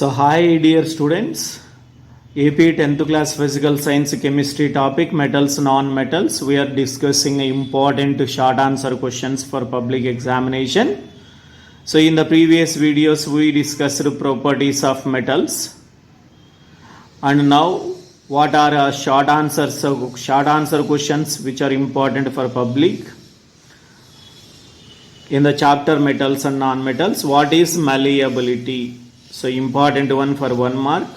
So hi dear students, AP 10th class physical science chemistry topic metals non-metals. We are discussing important short answer questions for public examination. So in the previous videos we discussed properties of metals, and now what are short answer questions which are important for public in the chapter metals and non-metals. What is malleability? So important one for 1 mark.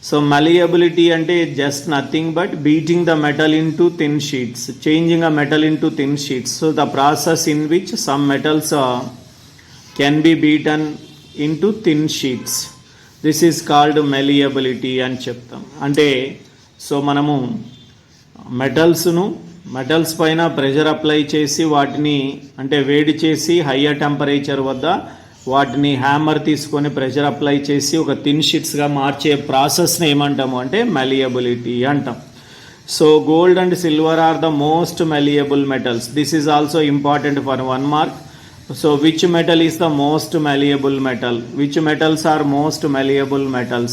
So malleability ante just nothing but beating the metal into thin sheets, changing a metal into thin sheets. So the process in which some metals can be beaten into thin sheets, this is called malleability అని చెప్తాం. అంటే so మనము metals పైన pressure apply చేసి వాటిని అంటే వేడి చేసి హయ్యర్ టెంపరేచర్ వద్ద వాటిని హ్యామర్ తీసుకొని ప్రెషర్ అప్లై చేసి ఒక థిన్ షీట్స్గా మార్చే ప్రాసెస్ని ఏమంటాము అంటే malleability అంటాం. So gold and silver are the most malleable metals. This is also important for 1 mark. So which metal is the most malleable metal? Which metals are most malleable metals?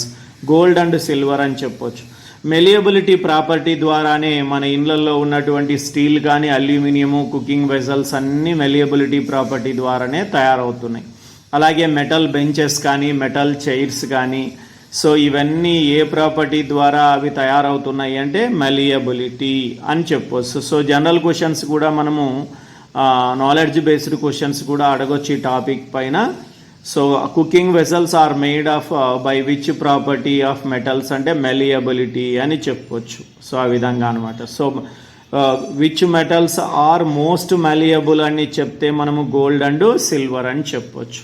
Gold and silver అని చెప్పొచ్చు. Malleability property ద్వారానే మన ఇళ్ళల్లో ఉన్నటువంటి steel కానీ aluminium cooking vessels అన్నీ malleability property ద్వారానే తయారవుతున్నాయి. అలాగే మెటల్ బెంచెస్ కానీ మెటల్ చైర్స్ కానీ సో ఇవన్నీ ఏ ప్రాపర్టీ ద్వారా అవి తయారవుతున్నాయి అంటే మెలియబిలిటీ అని చెప్పొచ్చు. సో జనరల్ క్వశ్చన్స్ కూడా మనము నాలెడ్జ్ బేస్డ్ క్వశ్చన్స్ కూడా అడగొచ్చు ఈ టాపిక్ పైన. So cooking vessels are made of by which property of metals అంటే మెలియబిలిటీ అని చెప్పొచ్చు. సో ఆ విధంగా అనమాట. So which metals are most malleable అని చెప్తే మనము గోల్డ్ అండ్ సిల్వర్ అని చెప్పొచ్చు.